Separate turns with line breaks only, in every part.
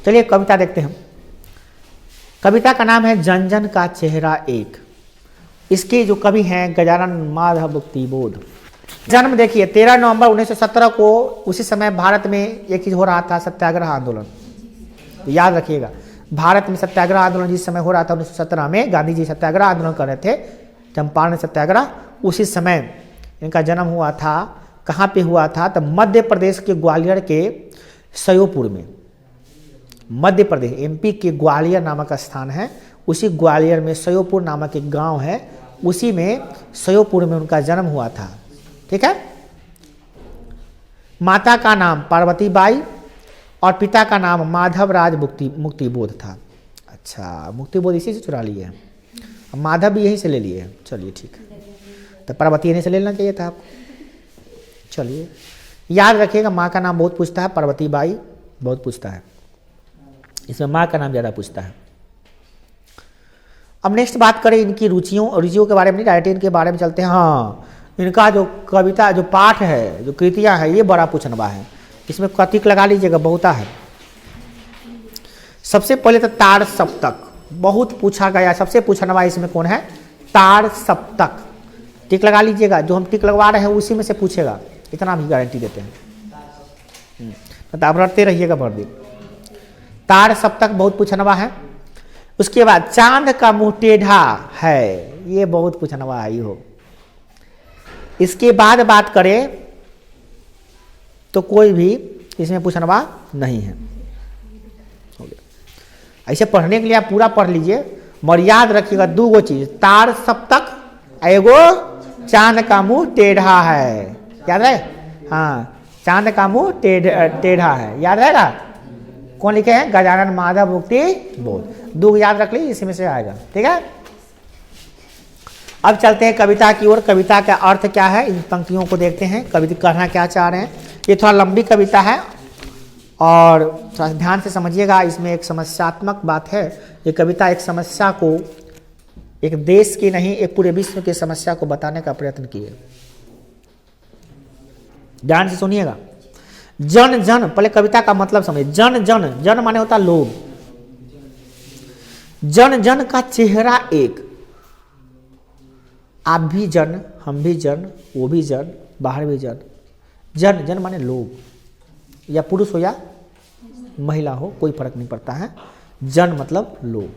चलिए कविता देखते हैं। कविता का नाम है जन जन का चेहरा एक। इसके जो कवि हैं गजानन माधव मुक्तिबोध। जन्म देखिए 13 नवंबर 1917 को। उसी समय भारत में एक चीज हो रहा था, सत्याग्रह आंदोलन। तो याद रखिएगा, भारत में सत्याग्रह आंदोलन जिस समय हो रहा था 1917 में, गांधी जी सत्याग्रह आंदोलन कर रहे थे, चंपारण सत्याग्रह। उसी समय इनका जन्म हुआ था। कहाँ पे हुआ था? तो मध्य प्रदेश के ग्वालियर के सयोपुर में। मध्य प्रदेश एमपी के ग्वालियर नामक स्थान है, उसी ग्वालियर में सयोपुर नामक एक गांव है, उसी में सयोपुर में उनका जन्म हुआ था। ठीक है। माता का नाम पार्वती बाई और पिता का नाम माधव राज मुक्तिबोध था। अच्छा, मुक्तिबोध इसी से चुरा लिए हैं, माधव भी यहीं से ले लिए हैं। चलिए ठीक है, तो पार्वती यहीं से ले लेना चाहिए था आपको। चलिए याद रखिएगा, माँ का नाम बहुत पूछता है, पार्वती बाई बहुत पूछता है, इसमें माँ का नाम ज़्यादा पूछता है। अब नेक्स्ट बात करें इनकी रुचियों के बारे में, नहीं डायरेक्ट इनके बारे में चलते हैं। हाँ, इनका जो कविता जो पाठ है, जो कृतियाँ है, ये बड़ा पूछनवा है। इसमें कतिक लगा लीजिएगा, बहुता है। सबसे पहले तो तार सप्तक बहुत पूछा गया, सबसे पूछनवा इसमें कौन है? तार सप्तक। टिक लगा लीजिएगा, जो हम टिक लगवा रहे हैं उसी में से पूछेगा, इतना भी गारंटी देते हैं। तो आप रटते रहिएगा भर दिन। तार सप्तक बहुत पूछनवा है। उसके बाद चांद का मुंह टेढ़ा है, ये बहुत पूछनवा है हो। इसके बाद बात करें तो कोई भी इसमें पूछनवा नहीं है। ऐसे पढ़ने के लिए आप पूरा पढ़ लीजिए, मगर याद रखिएगा दो गो चीज, तार सप्तक, एगो चांद का मुंह टेढ़ा है। याद है? हाँ, चांद का मुंह टेढ़ा है, याद रहेगा? कौन लिखे हैं? गजानन माधव मुक्तिबोध। दो याद रख लीजिए, इसी में से आएगा। ठीक है। अब चलते हैं कविता की ओर। कविता का अर्थ क्या है, इन पंक्तियों को देखते हैं, कविता कहना क्या चाह रहे हैं। ये थोड़ा लंबी कविता है और थोड़ा ध्यान से समझिएगा, इसमें एक समस्यात्मक बात है। ये कविता एक समस्या को, एक देश की नहीं, एक पूरे विश्व की समस्या को बताने का प्रयत्न किए। ध्यान से सुनिएगा। जन जन, पहले कविता का मतलब समझिए। जन जन, जन माने होता लोग। जन जन का चेहरा एक। आप भी जन, हम भी जन, वो भी जन, बाहर भी जन। जन जन माने लोग, या पुरुष हो या महिला हो, कोई फर्क नहीं पड़ता है। जन मतलब लोग।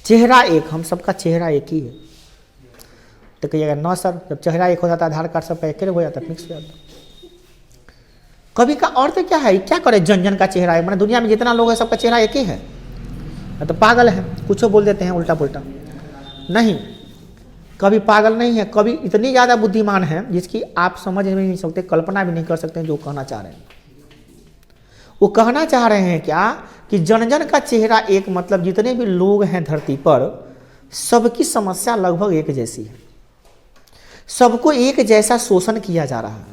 चेहरा एक, हम सबका चेहरा एक ही है। तो कहिएगा न सर, जब चेहरा एक हो जाता आधार कार्ड सबका एक हो जाता, मिक्स हो जाता। कवि का अर्थ क्या है, क्या करे? जन जन का चेहरा है, माने दुनिया में जितना लोग है सबका चेहरा एक ही है। तो पागल है, कुछ बोल देते हैं उल्टा पुल्टा। नहीं, कवि पागल नहीं है। कवि इतनी ज़्यादा बुद्धिमान है जिसकी आप समझ में नहीं सकते, कल्पना भी नहीं कर सकते जो कहना चाह रहे हैं। वो कहना चाह रहे हैं क्या कि जन जन का चेहरा एक, मतलब जितने भी लोग हैं धरती पर, सबकी समस्या लगभग एक जैसी है। सबको एक जैसा शोषण किया जा रहा है।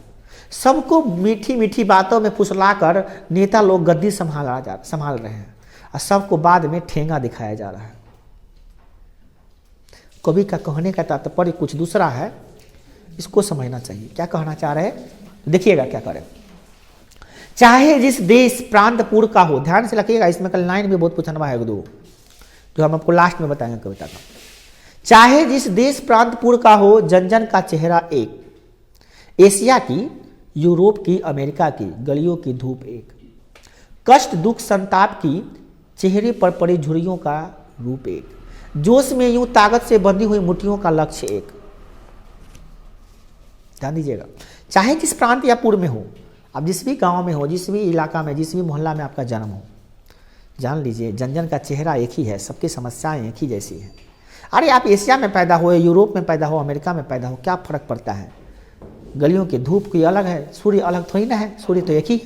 सबको मीठी मीठी बातों में फुसलाकर नेता लोग गद्दी संभाल रहे हैं, और सबको बाद में ठेंगा दिखाया जा रहा है। कवि का कहने का तात्पर्य कुछ दूसरा है, इसको समझना चाहिए। क्या कहना चाह रहे हैं, देखिएगा क्या करें। चाहे जिस देश प्रांत पुर का हो, ध्यान से रखिएगा, इसमें कल लाइन भी बहुत पूछनवा है दो, जो हम आपको लास्ट में बताएंगे कविता का। चाहे जिस देश प्रांत पुर का हो, जन जन का चेहरा एक। एशिया की, यूरोप की, अमेरिका की गलियों की धूप एक। कष्ट दुख संताप की चेहरे पर पड़ी झुर्रियों का रूप एक। जोश में यूं ताकत से बंधी हुई मुट्ठियों का लक्ष्य एक। ध्यान दीजिएगा, चाहे जिस प्रांत या पुर में हो, आप जिस भी गांव में हो, जिस भी इलाका में, जिस भी मोहल्ला में आपका जन्म हो, जान लीजिए जन जन का चेहरा एक ही है, सबकी समस्याएं एक ही जैसी है। अरे आप एशिया में पैदा हो, यूरोप में पैदा हो, अमेरिका में पैदा हो, क्या फर्क पड़ता है? गलियों की धूप की अलग है, सूर्य अलग थोड़ी ना है, सूर्य तो एक ही।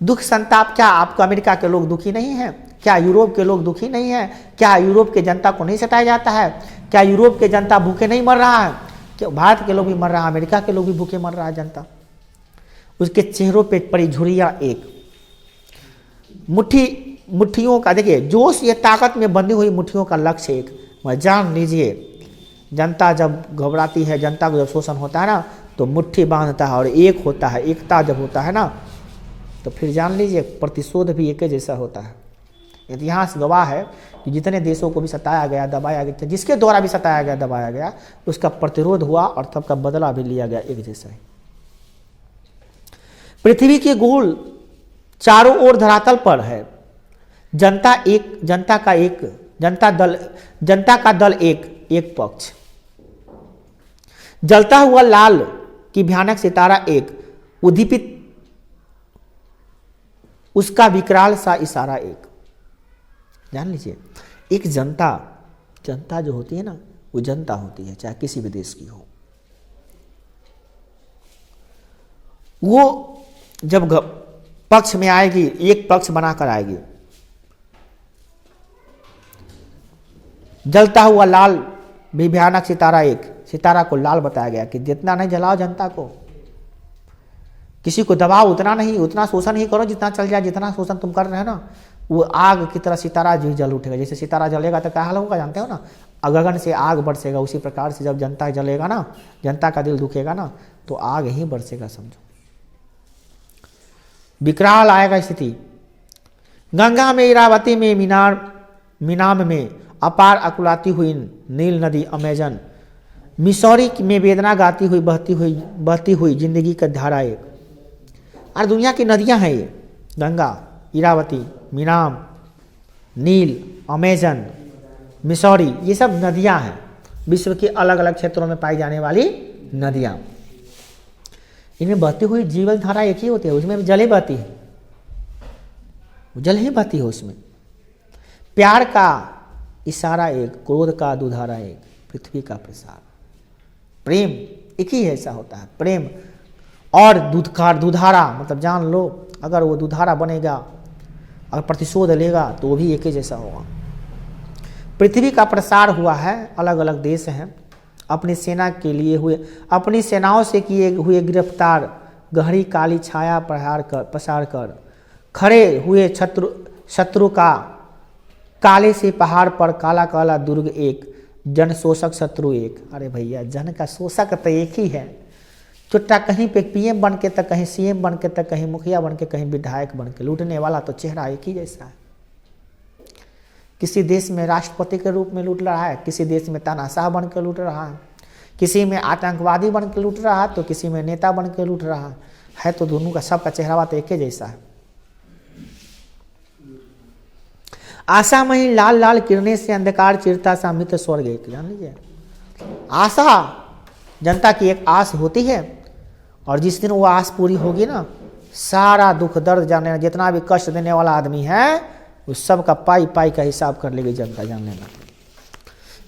दुख संताप, क्या आपको अमेरिका के लोग दुखी नहीं हैं? क्या यूरोप के लोग दुखी नहीं हैं? क्या यूरोप के जनता को नहीं सताया जाता है? क्या यूरोप के जनता भूखे नहीं मर रहा है? क्या भारत के लोग भी मर रहा है, अमेरिका के लोग भी भूखे मर रहा है जनता। उसके चेहरों पे पड़ी झुर्रियां एक। मुट्ठियों का, देखिए जोश, ये ताकत में बंधी हुई मुट्ठियों का लक्ष्य एक। वह जान लीजिए, जनता जब घबराती है, जनता को जब शोषण होता है ना, तो मुट्ठी बांधता है और एक होता है। एकता जब होता है ना, तो फिर जान लीजिए प्रतिशोध भी एक जैसा होता है। इतिहास गवाह है कि जितने देशों को भी सताया गया, दबाया गया, जिसके द्वारा भी सताया गया, दबाया गया, उसका प्रतिरोध हुआ और सबका बदला भी लिया गया एक जैसा ही। पृथ्वी के गोल चारों ओर धरातल पर है, जनता का दल एक पक्ष, जलता हुआ लाल की भयानक सितारा एक, उद्दीपित उसका विकराल सा इशारा एक। जान लीजिए, एक जनता जो होती है ना, वो जनता होती है, चाहे किसी भी देश की हो। वो जब पक्ष में आएगी, एक पक्ष बनाकर आएगी। जलता हुआ लाल भी भयानक सितारा एक, सितारा को लाल बताया गया कि जितना नहीं जलाओ जनता को, किसी को दबाओ उतना नहीं, उतना शोषण ही करो जितना चल जाए। जितना शोषण तुम कर रहे हो ना, वो आग की तरह सितारा जो जल उठेगा। जैसे सितारा जलेगा तो क्या हाल होगा जानते हो ना, गगन से आग बरसेगा। उसी प्रकार से जब जनता जलेगा ना, जनता का दिल दुखेगा ना, तो आग ही बरसेगा, समझो। विकराल आएगा स्थिति। गंगा में, इरावती में, मीनाम में अपार अकुलाती हुई नील नदी अमेजन, मिसौरी में वेदना गाती हुई बहती हुई जिंदगी का धारा एक। और दुनिया की नदियां हैं ये, गंगा, इरावती, मीनाम, नील, अमेजन, मिसौरी, ये सब नदियां हैं, विश्व के अलग अलग क्षेत्रों में पाई जाने वाली नदियां। इनमें बहती हुई जीवन धारा एक ही होती है, उसमें जल ही बहती है, जल ही बहती है उसमें। प्यार का इशारा एक, क्रोध का दुधारा एक, पृथ्वी का प्रसार। प्रेम एक ही ऐसा होता है, प्रेम और दुधारा, मतलब जान लो, अगर वो दुधारा बनेगा, अगर प्रतिशोध लेगा तो वो भी एक ही जैसा होगा। पृथ्वी का प्रसार हुआ है, अलग अलग देश हैं, अपनी सेना के लिए हुए, अपनी सेनाओं से किए हुए गिरफ्तार, गहरी काली छाया पसार कर खड़े हुए शत्रु का, काले से पहाड़ पर काला काला दुर्ग एक, जन शोषक शत्रु एक। अरे भैया, जन का शोषक तो एक ही है, चुट्टा कहीं पे पीएम बन के, तक कहीं सीएम बन के, तक कहीं मुखिया बन के, कहीं विधायक बन के। लूटने वाला तो चेहरा एक ही जैसा है। किसी देश में राष्ट्रपति के रूप में लूट रहा है, किसी देश में तानाशाह बन के लूट रहा है, किसी में आतंकवादी बन के लूट रहा है, तो किसी में नेता बन के लूट रहा है। तो दोनों का सबका चेहरा तो एक ही जैसा है। आशामयी लाल लाल किरणें से अंधकार चिरता सा मित्र स्वर्ग एक। जान लीजिए, आशा, जनता की एक आस होती है, और जिस दिन वो आस पूरी होगी ना, सारा दुख दर्द जाने, जितना भी कष्ट देने वाला आदमी है, उस सब का पाई पाई का हिसाब कर लेगी जनता, जान लेना।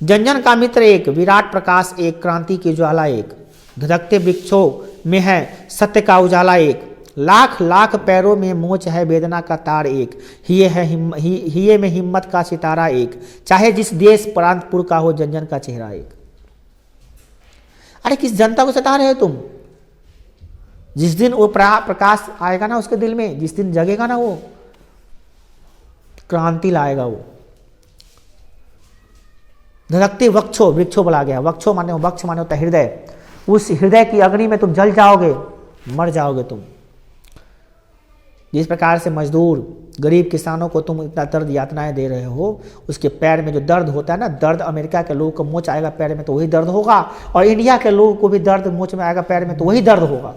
जन जन का मित्र एक, विराट प्रकाश एक, क्रांति की ज्वाला एक, धधकते वृक्षों में है सत्य का उजाला एक, लाख लाख पैरों में मोच है वेदना का तार एक, हिये में हिम्मत का सितारा एक, चाहे जिस देश प्रांतपुर का हो जन जन का चेहरा एक। अरे किस जनता को सता रहे हो तुम? जिस दिन वो प्रकाश आएगा ना उसके दिल में, जिस दिन जगेगा ना, वो क्रांति लाएगा। वो धधकते वृक्षों बोला गया, वक्ष माने होता है हृदय। उस हृदय की अग्नि में तुम जल जाओगे, मर जाओगे तुम। जिस प्रकार से मजदूर गरीब किसानों को तुम इतना दर्द यातनाएं दे रहे हो, उसके पैर में जो दर्द होता है ना, दर्द अमेरिका के लोगों को मोच आएगा पैर में तो वही दर्द होगा, और इंडिया के लोगों को भी दर्द मोच में आएगा पैर में तो वही दर्द होगा।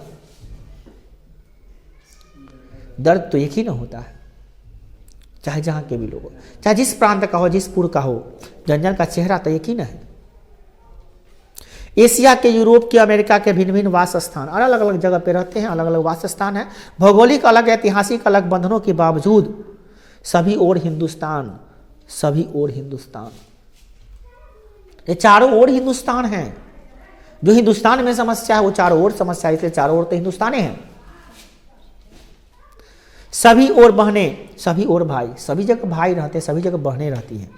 दर्द तो एक ही ना होता है, चाहे जहां के भी लोग हो, चाहे जिस प्रांत का हो, जिस पुर का हो, जन जन का चेहरा तो एक ही ना है। एशिया के, यूरोप के, अमेरिका के भिन्न भिन्न वास स्थान, अलग अलग जगह पे रहते हैं, अलग अलग वास स्थान है, भौगोलिक अलग, ऐतिहासिक अलग बंधनों के बावजूद सभी ओर हिंदुस्तान, सभी ओर हिंदुस्तान। ये चारों ओर हिंदुस्तान है। जो हिंदुस्तान में समस्या है वो चारों ओर समस्या है, इसलिए चारों ओर तो हिंदुस्तानी है। सभी ओर बहने, सभी ओर भाई, सभी जगह भाई रहते, सभी जगह बहनें रहती हैं।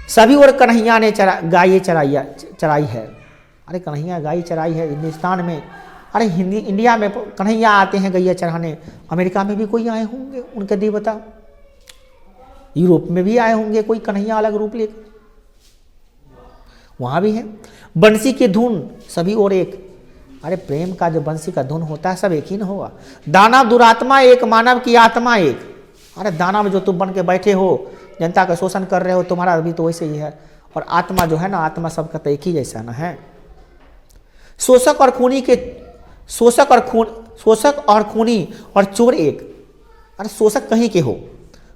सभी ओर कन्हैया ने गाय चराई है। अरे कन्हैया गाय चराई है हिंदुस्तान में। अरे इंडिया में कन्हैया आते हैं गैया चराने, अमेरिका में भी कोई आए होंगे उनके देवता, यूरोप में भी आए होंगे कोई कन्हैया अलग रूप लेकर, वहां भी है। बंसी की धुन सभी ओर एक, अरे प्रेम का जो बंसी का धुन होता है सब एक ही न होगा। दानव दुरात्मा एक, मानव की आत्मा एक। अरे दानव जो तुम बन के बैठे हो, जनता का शोषण कर रहे हो, तुम्हारा भी तो वैसे ही है। और आत्मा जो है ना, आत्मा सबका तो एक ही जैसा ना है। शोषक और खूनी के, शोषक और खूनी और चोर एक। अरे शोषक कहीं के हो,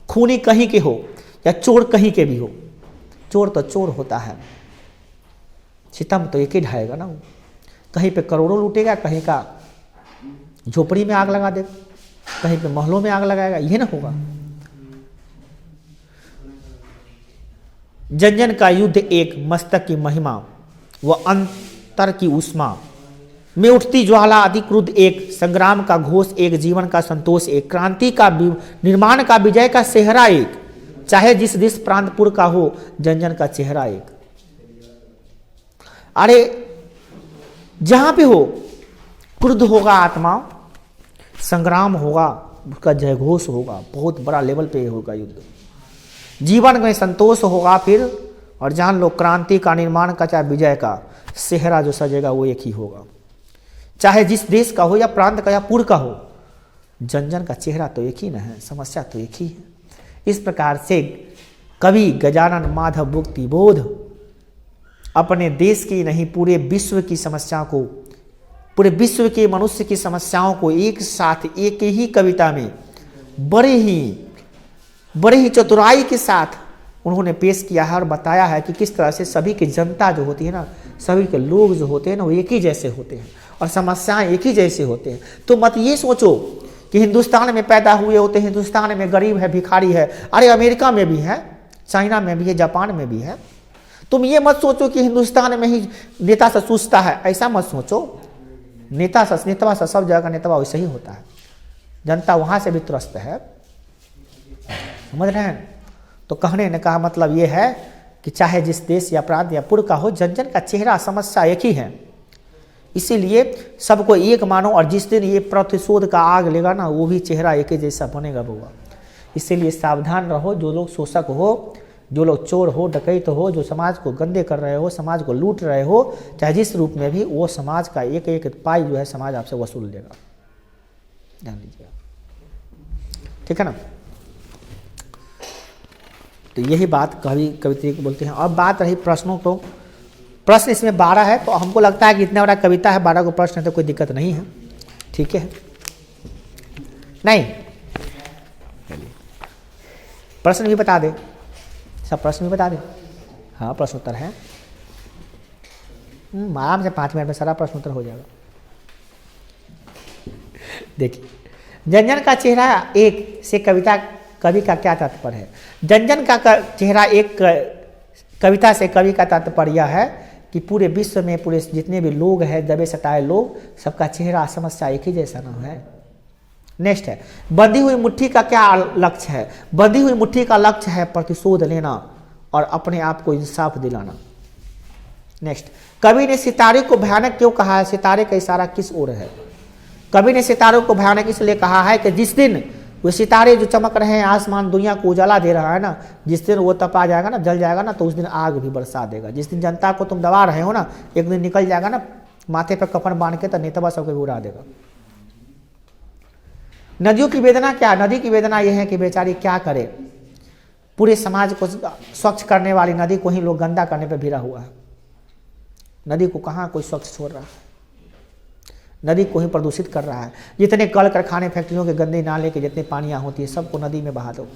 खूनी कहीं के हो, या चोर कहीं के भी हो, चोर तो चोर होता है, सितम तो एक ही ढाएगा ना। कहीं पे करोड़ों लूटेगा, कहीं का झोपड़ी में आग लगा देगा, कहीं पे महलों में आग लगाएगा, ये ना होगा। जन का युद्ध एक, मस्तक की महिमा व अंतर की उष्मा में उठती ज्वाला, अधिक क्रुद्ध एक, संग्राम का घोष एक, जीवन का संतोष एक, क्रांति का निर्माण का विजय का सेहरा एक, चाहे जिस देश प्रांतपुर का हो, जन का चेहरा एक। अरे जहां पे हो क्रुद्ध होगा आत्मा, संग्राम होगा, उसका जयघोष होगा, बहुत बड़ा लेवल पे होगा युद्ध, जीवन में संतोष होगा फिर। और जान लो क्रांति का, निर्माण का, चाहे विजय का सेहरा जो सजेगा वो एक ही होगा, चाहे जिस देश का हो या प्रांत का या पुर का हो, जन का चेहरा तो एक ही ना है, समस्या तो एक ही है। इस प्रकार से कवि गजानन माधव मुक्ति बोध अपने देश की नहीं पूरे विश्व की समस्या को, पूरे विश्व के मनुष्य की समस्याओं को एक साथ एक ही कविता में बड़े ही चतुराई के साथ उन्होंने पेश किया है और बताया है कि किस तरह से सभी की जनता जो होती है ना, सभी के लोग जो होते हैं ना, वो एक ही जैसे होते हैं और समस्याएं एक ही जैसे होते हैं। तो मत ये सोचो कि हिंदुस्तान में पैदा हुए होते, हिंदुस्तान में गरीब है, भिखारी है। अरे अमेरिका में भी है, चाइना में भी है, जापान में भी है। तुम ये मत सोचो कि हिंदुस्तान में ही नेता से चूसता है, ऐसा मत सोचो। नेता से सब जगह का नेता वैसे ही होता है, जनता वहां से भी त्रस्त है, समझ रहे हैं। तो कहने ने कहा मतलब ये है कि चाहे जिस देश या प्रांत या पुर का हो, जन का चेहरा समस्या एक ही है। इसीलिए सबको एक मानो, और जिस दिन ये प्रतिशोध का आग लेगा ना, वो भी चेहरा एक ही जैसा बनेगा बुआ। इसीलिए सावधान रहो, जो लोग शोषक हो, जो लोग चोर हो, डकैत हो, जो समाज को गंदे कर रहे हो, समाज को लूट रहे हो, चाहे जिस रूप में भी, वो समाज का एक एक पाई जो है समाज आपसे वसूल लेगा, ध्यान दीजिएगा, ठीक है ना। तो यही बात कविता को बोलते हैं। अब बात रही प्रश्नों को, प्रश्न इसमें 12 है, तो हमको लगता है कि इतना बड़ा कविता है, 12 को प्रश्न है तो कोई दिक्कत नहीं है, ठीक है। नहीं प्रश्न भी बता दे, सब प्रश्न भी बता दे। हाँ प्रश्न उत्तर है, आराम से 5 मिनट में सारा प्रश्न उत्तर हो जाएगा। देखिए जन का चेहरा एक से कविता कवि का क्या तात्पर्य है। जन का चेहरा एक कविता से कवि का तात्पर्य है कि पूरे विश्व में पूरे जितने भी लोग हैं, दबे सताए लोग, सबका चेहरा समस्या एक ही जैसा ना है। नेक्स्ट है बंधी हुई मुट्ठी का क्या लक्ष्य है। बंधी हुई मुट्ठी का लक्ष्य है प्रतिशोध लेना और अपने आप को इंसाफ दिलाना। नेक्स्ट कवि ने सितारे को भयानक क्यों कहा है, सितारे का इशारा किस ओर है। कवि ने सितारों को भयानक इसलिए कहा है कि जिस दिन वो सितारे जो चमक रहे हैं, आसमान दुनिया को उजाला दे रहा है ना, जिस दिन वो तपा जाएगा ना, जल जाएगा ना, तो उस दिन आग भी बरसा देगा। जिस दिन जनता को तुम दबा रहे हो ना, एक दिन निकल जाएगा ना, माथे पर कफन बांध के, तो नेतवा सबको भी उड़ा देगा। नदियों की वेदना क्या, नदी की वेदना यह है कि बेचारी क्या करे, पूरे समाज को स्वच्छ करने वाली नदी को ही लोग गंदा करने पर भिड़ा हुआ है। नदी को कहाँ कोई स्वच्छ छोड़ रहा है, नदी को ही प्रदूषित कर रहा है। जितने कल कारखाने फैक्ट्रियों के गंदे नाले के जितने पानियां होती है, सबको नदी में बहा दो।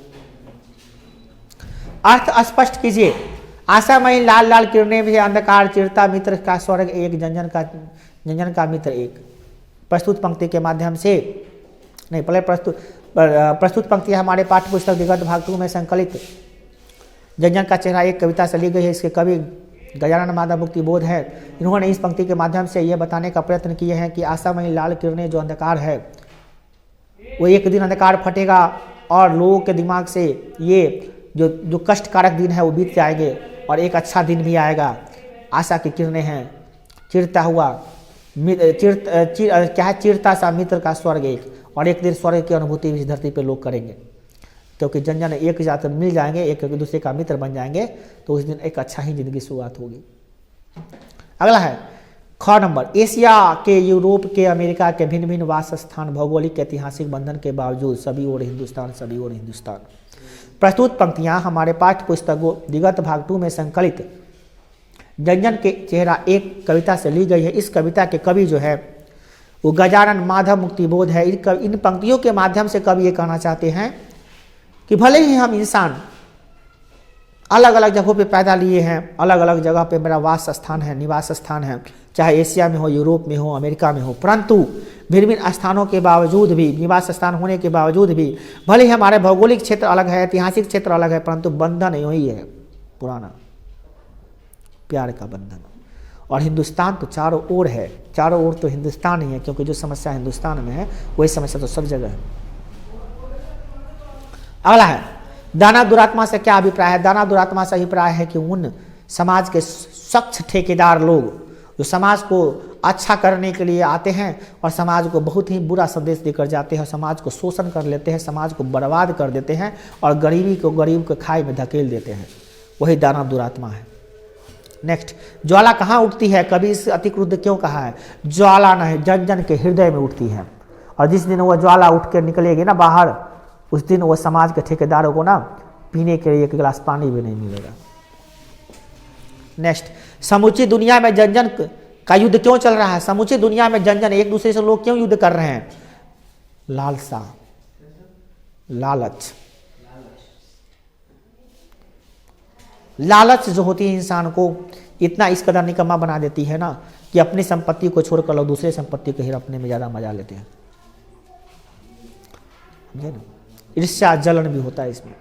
अर्थ स्पष्ट कीजिए। आशामयी लाल लाल किरणें भी अंधकार चिरता, मित्र का स्वर्ग एक, जंजन का मित्र एक। प्रस्तुत पंक्ति के माध्यम से नहीं, पहले प्रस्तुत पंक्ति हमारे पाठ्य पुस्तक विगत भाग 2 में संकलित जंजन का चेहरा एक कविता से ली गई है। इसके कवि गजानन माधव मुक्ति बोध है। इन्होंने इस पंक्ति के माध्यम से यह बताने का प्रयत्न किए हैं कि आशामयी लाल किरणें जो अंधकार है, वो एक दिन अंधकार फटेगा और लोगों के दिमाग से ये जो कष्टकारक दिन है वो बीत जाएंगे और एक अच्छा दिन भी आएगा। आशा की किरणें हैं, चिरता हुआ क्या है, चिरता सा मित्र का स्वर्ग एक, और एक दिन स्वर्ग की अनुभूति इस धरती पे लोग करेंगे, क्योंकि जन एक जात मिल जाएंगे, एक दूसरे का मित्र बन जाएंगे, तो उस दिन एक अच्छा ही जिंदगी शुरुआत होगी। अगला है ख नंबर, एशिया के, यूरोप के, अमेरिका के भिन्न भिन्न वास स्थान, भौगोलिक ऐतिहासिक बंधन के बावजूद सभी ओर हिंदुस्तान, सभी ओर हिंदुस्तान। प्रस्तुत पंक्तियां हमारे पाठ्य पुस्तकों विगत भाग 2 में संकलित जंजन के चेहरा एक कविता से ली गई है। इस कविता के कवि जो है वो गजानन माधव मुक्तिबोध है। इन पंक्तियों के माध्यम से कवि ये कहना चाहते हैं कि भले ही हम इंसान अलग अलग जगहों पे पैदा लिए हैं, अलग अलग जगह पे मेरा वास स्थान है, निवास स्थान है, चाहे एशिया में हो, यूरोप में हो, अमेरिका में हो, परंतु भिन्न भिन्न स्थानों के बावजूद भी, निवास स्थान होने के बावजूद भी, भले ही हमारे भौगोलिक क्षेत्र अलग है, ऐतिहासिक क्षेत्र अलग है, परंतु बंधन यही है पुराना, प्यार का बंधन। और हिंदुस्तान तो चारों ओर है, चारों ओर तो हिंदुस्तान ही है, क्योंकि जो समस्या हिंदुस्तान में है वही समस्या तो सब जगह है। अगला है, दाना दुरात्मा से क्या अभिप्राय है? दाना दुरात्मा से अभिप्राय है कि उन समाज के सख्त ठेकेदार लोग जो समाज को अच्छा करने के लिए आते हैं और समाज को बहुत ही बुरा संदेश देकर जाते हैं, समाज को शोषण कर लेते हैं, समाज को बर्बाद कर देते हैं और गरीब को खाई में धकेल देते हैं, वही दाना दुरात्मा है। नेक्स्ट, ज्वाला कहाँ उठती है? कभी इस अति क्रुद्ध क्यों कहा है? ज्वाला नहीं, जन जन के हृदय में उठती है, और जिस दिन वह ज्वाला उठ कर निकलेगी ना बाहर, उस दिन वह समाज के ठेकेदारों को ना पीने के लिए एक गिलास पानी भी नहीं मिलेगा। नेक्स्ट, समूची दुनिया में जन जन का युद्ध क्यों चल रहा है? समूची दुनिया में जन जन एक दूसरे से लोग क्यों युद्ध कर रहे हैं? लालसा, लालच। लालच जो होती है इंसान को इतना इस कदर निकम्मा बना देती है ना कि अपनी संपत्ति को छोड़कर लोग दूसरे संपत्ति को हड़पने में ज्यादा मजा लेते हैं, समझे ना? ईर्ष्या जलन भी होता है इसमें।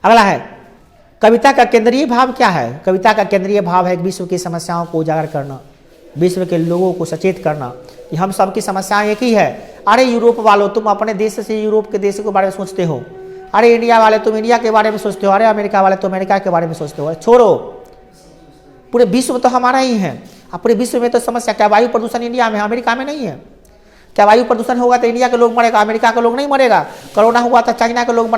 अगला है, कविता का केंद्रीय भाव क्या है? कविता का केंद्रीय भाव है विश्व की समस्याओं को उजागर करना, विश्व के लोगों को सचेत करना कि हम सबकी समस्याएं एक ही है। अरे यूरोप वालों, तुम अपने देश से यूरोप के देश के बारे में सोचते हो, अरे इंडिया वाले तुम इंडिया के बारे में सोचते हो, अरे अमेरिका वाले तुम अमेरिका के बारे में सोचते हो। छोड़ो, पूरे विश्व तो हमारा ही है। अब पूरे विश्व में तो समस्या क्या? वायु प्रदूषण इंडिया में, अमेरिका में नहीं है क्या? वायु प्रदूषण होगा तो इंडिया के लोग मरेगा, अमेरिका के लोग नहीं मरेगा। कोरोना हुआ था चाइना के लोग